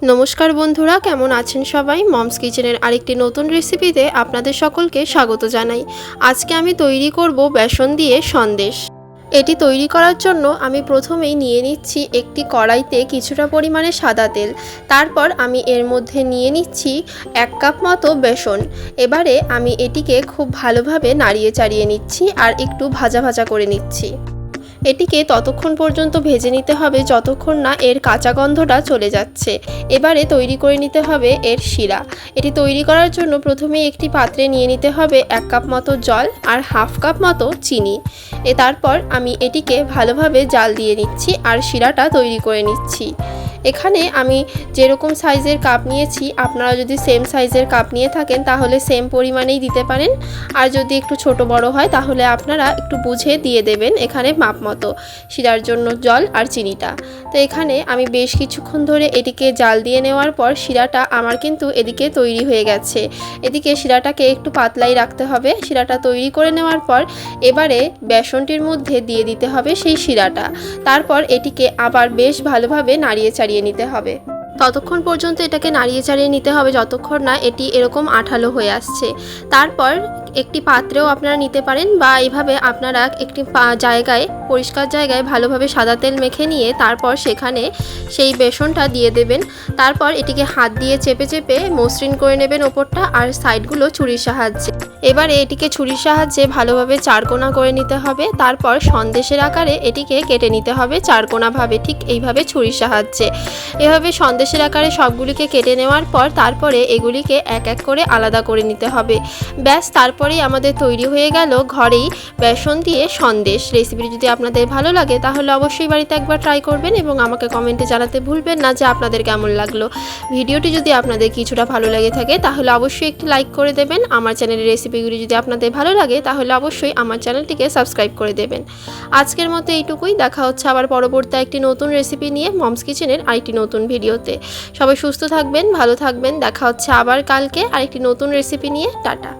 নমস্কার বন্ধুরা, কেমন আছেন সবাই? মমস কিচেনের আরেকটি নতুন রেসিপিতে আপনাদের সকলকে স্বাগত জানাই। আজকে আমি তৈরি করব বেসন দিয়ে সন্দেশ। এটি তৈরি করার জন্য আমি প্রথমেই নিয়ে নিচ্ছি একটি কড়াইতে কিছুটা পরিমাণে সাদা তেল। তারপর আমি এর মধ্যে নিয়ে নিচ্ছি 1 কাপ মতো বেসন। এবারে আমি এটিকে খুব ভালোভাবে নাড়িয়ে চাড়িয়ে নিচ্ছি আর একটু ভাজা ভাজা করে নিচ্ছি। এটিকে ততক্ষণ পর্যন্ত ভেজে নিতে হবে যতক্ষণ না এর কাঁচা গন্ধটা চলে যাচ্ছে। এবারে তৈরি করে নিতে হবে এর শিরা। এটি তৈরি করার জন্য প্রথমেই একটি পাত্রে নিয়ে নিতে হবে 1 কাপ মতো জল আর 1/2 কাপ মতো চিনি। তারপর আমি এটিকে ভালোভাবে জাল দিয়ে নিচ্ছি আর শিরাটা তৈরি করে নিচ্ছি। এখানে আমি যেরকম সাইজের কাপ নিয়েছি, আপনারা যদি সেম সাইজের কাপ নিয়ে থাকেন তাহলে সেম পরিমাণেই দিতে পারেন, আর যদি একটু ছোট বড় হয় তাহলে আপনারা একটু বুঝে দিয়ে দেবেন এখানে মাপ মতো শিরার জন্য জল আর চিনিটা। তো এখানে আমি বেশ কিছুক্ষণ ধরে এটিকে জাল দিয়ে নেওয়ার পর শিরাটা আমার কিন্তু এদিকে তৈরি হয়ে গেছে। এদিকে শিরাটাকে একটু পাতলাই রাখতে হবে। শিরাটা তৈরি করে নেওয়ার পর এবারে বেসনটির মধ্যে দিয়ে দিতে হবে সেই শিরাটা। তারপর এটিকে আবার বেশ ভালোভাবে নাড়িয়ে চাড়িয়ে নিতে হবে। ততক্ষণ পর্যন্ত এটাকে নাড়িয়ে চাড়িয়ে নিতে হবে যতক্ষণ না এটি এরকম আঠালো হয়ে আসছে। তারপর একটি পাত্রেও আপনারা নিতে পারেন বা এইভাবে আপনারা একটি জায়গায়, পরিষ্কার জায়গায় ভালোভাবে সাদা তেল মেখে নিয়ে তারপর সেখানে সেই বেসনটা দিয়ে দেবেন। তারপর এটিকে হাত দিয়ে চেপে চেপে মসৃণ করে নেবেন ওপরটা আর সাইডগুলো ছুরির সাহায্যে। এবারে এটিকে ছুরির সাহায্যে ভালোভাবে চারকোনা করে নিতে হবে। তারপর সন্দেশের আকারে এটিকে কেটে নিতে হবে চারকোনাভাবে, ঠিক এইভাবে ছুরির সাহায্যে। এভাবে সন্দেশের আকারে সবগুলিকে কেটে নেওয়ার পর তারপরে এগুলিকে এক এক করে আলাদা করে নিতে হবে। ব্যাস, তারপরেই আমাদের তৈরি হয়ে গেল ঘরেই বেসন দিয়ে সন্দেশ। রেসিপিটি যদি আপনাদের ভালো লাগে তাহলে অবশ্যই বাড়িতে একবার ট্রাই করবেন এবং আমাকে কমেন্টে জানাতে ভুলবেন না যে আপনাদের কেমন লাগলো। ভিডিওটি যদি আপনাদের কিছুটা ভালো লেগে থাকে তাহলে অবশ্যই একটি লাইক করে দেবেন। আমার চ্যানেলের রেসিপিগুলি যদি আপনাদের ভালো লাগে তাহলে অবশ্যই আমার চ্যানেলটিকে সাবস্ক্রাইব করে দেবেন। আজকের মতো এইটুকুই। দেখা হচ্ছে আবার পরবর্তী একটি নতুন রেসিপি নিয়ে মমস কিচেনের আরেকটি নতুন ভিডিওতে। সবাই সুস্থ থাকবেন, ভালো থাকবেন। দেখা হচ্ছে আবার কালকে আরেকটি নতুন রেসিপি নিয়ে। টাটা।